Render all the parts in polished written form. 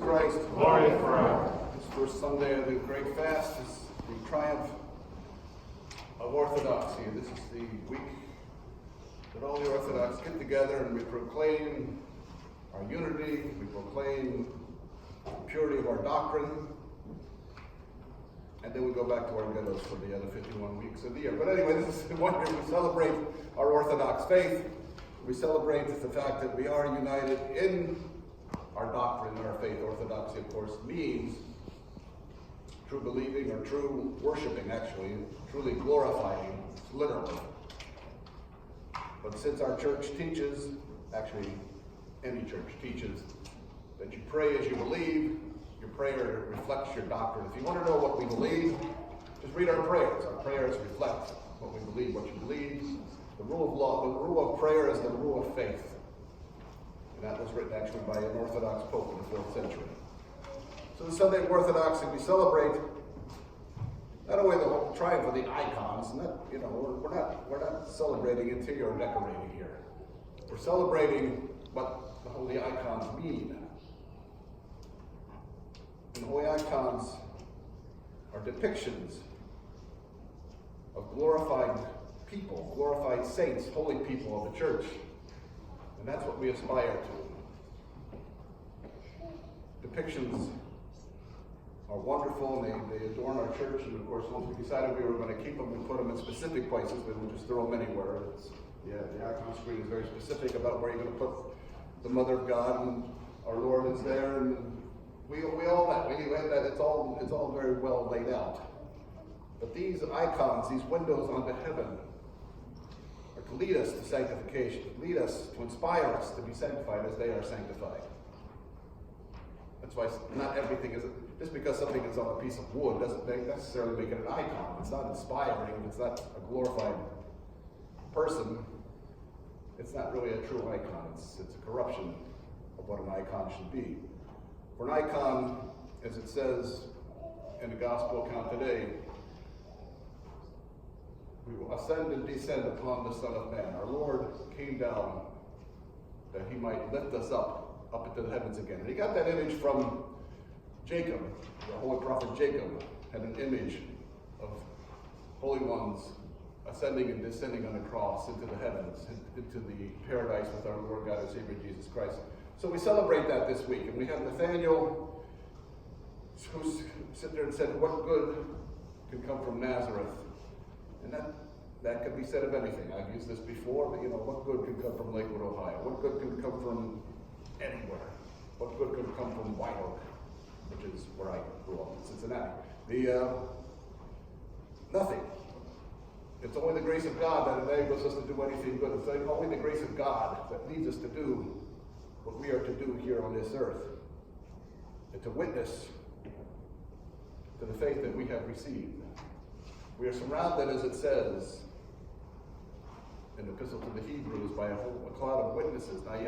Christ. Glory forever. This first Sunday of the Great Fast is the triumph of Orthodoxy. This is the week that all the Orthodox get together and we proclaim our unity, we proclaim the purity of our doctrine, and then we go back to our ghettos for the other 51 weeks of the year. But anyway, this is the one year we celebrate our Orthodox faith. We celebrate the fact that we are united in our doctrine, our faith. Orthodoxy, of course, means true believing or true worshiping, actually, truly glorifying, literally. But since our church teaches, actually any church teaches, that you pray as you believe, your prayer reflects your doctrine. If you want to know what we believe, just read our prayers. Our prayers reflect what we believe, what you believe. The rule of law, the rule of prayer is the rule of faith. And that was written actually by an Orthodox Pope in the 4th century. So the Sunday of Orthodoxy, we celebrate not only the whole triumph of the icons, we're not celebrating interior decorating here. We're celebrating what the holy icons mean. And the holy icons are depictions of glorified people, glorified saints, holy people of the church. And that's what we aspire to. Depictions are wonderful, and they adorn our church. And of course, once we decided we were going to keep them, we put them in specific places. We would just throw them anywhere. The icon screen is very specific about where you're going to put the Mother of God, and our Lord is there, and we all that. We have that. It's all very well laid out. But these icons, these windows onto heaven, are to lead us to sanctification, lead us to inspire us to be sanctified as they are sanctified. That's why not everything is, just because something is on a piece of wood doesn't necessarily make it an icon. It's not inspiring, it's not a glorified person, it's not really a true icon. It's a corruption of what an icon should be. For an icon, as it says in the gospel account today, we will ascend and descend upon the Son of Man. Our Lord came down that he might lift us up into the heavens again. And he got that image from Jacob. The holy prophet Jacob had an image of holy ones ascending and descending on the cross into the heavens, into the paradise with our Lord God and Savior Jesus Christ. So we celebrate that this week. And we have Nathaniel who's sitting there and said, what good can come from Nazareth? And that could be said of anything. I've used this before, but what good can come from Lakewood, Ohio? What good can come from anywhere? What good could come from White Oak, which is where I grew up in Cincinnati? Nothing. It's only the grace of God that enables us to do anything good. It's only the grace of God that leads us to do what we are to do here on this earth, and to witness to the faith that we have received. We are surrounded, as it says in the Epistle to the Hebrews, by a cloud of witnesses. Now,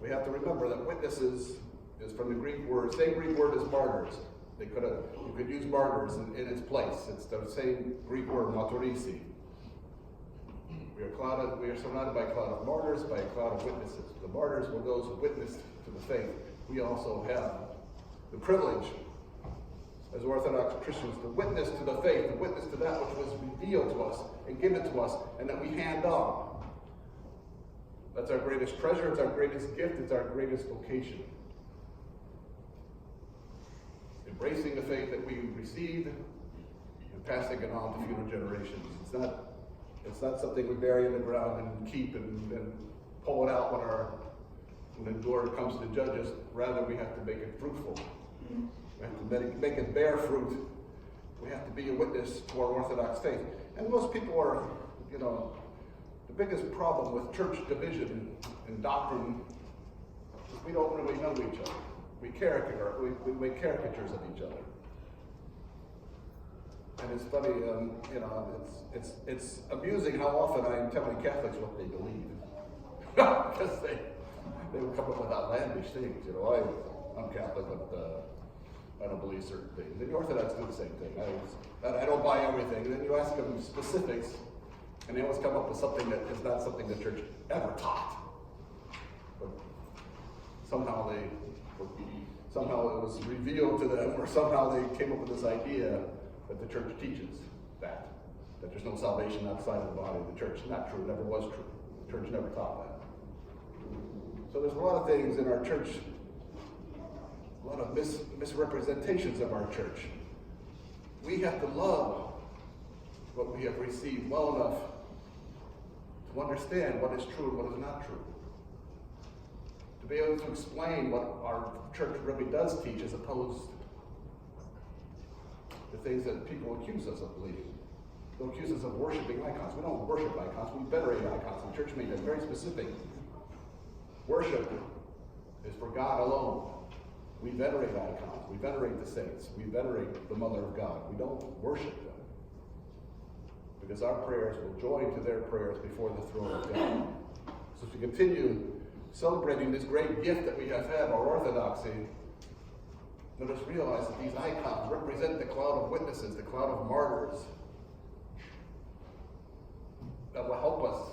we have to remember that witnesses is from the Greek word, same Greek word as martyrs. You could use martyrs in its place. It's the same Greek word, martyrisi. We are surrounded by a cloud of martyrs, by a cloud of witnesses. The martyrs were those who witnessed to the faith. We also have the privilege as Orthodox Christians to witness to the faith, to witness to that which was revealed to us and given to us, and that we hand on. That's our greatest treasure, it's our greatest gift, it's our greatest vocation. Embracing the faith that we received and passing it on to future generations. It's not something we bury in the ground and keep and pull it out when the Lord comes to judge us. Rather, we have to make it fruitful. We have to make it bear fruit. We have to be a witness to our Orthodox faith. And most people are, the biggest problem with church division and doctrine is we don't really know each other. We make caricatures of each other. And it's funny, it's amusing how often I'm telling Catholics what they believe. Because they would come up with outlandish things. I'm Catholic, but I don't believe certain things. And the Orthodox do the same thing. I don't buy everything. And then you ask them specifics, and they always come up with something that is not something the church ever taught. But somehow they somehow it was revealed to them, or somehow they came up with this idea that the church teaches that there's no salvation outside of the body of the church. Not true, it never was true. The church never taught that. So there's a lot of things in our church, a lot of misrepresentations of our church. We have to love what we have received well enough to understand what is true and what is not true. To be able to explain what our church really does teach as opposed to things that people accuse us of believing. They'll accuse us of worshiping icons. We don't worship icons, we venerate icons. The church made that very specific. Worship is for God alone. We venerate icons, we venerate the saints, we venerate the Mother of God. We don't worship them. Because our prayers will join to their prayers before the throne of God. So as we continue celebrating this great gift that we have had, our Orthodoxy, let us realize that these icons represent the cloud of witnesses, the cloud of martyrs, that will help us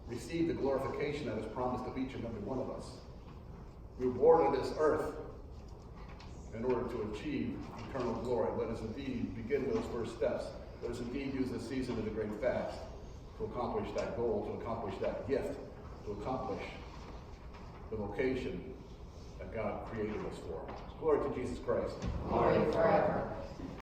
receive the glorification that is promised of each and every one of us. We were born on this earth in order to achieve eternal glory. Let us indeed begin those first steps. Let us indeed use this season of the great fast to accomplish that goal, to accomplish that gift, to accomplish the vocation that God created us for. Glory to Jesus Christ. Glory forever.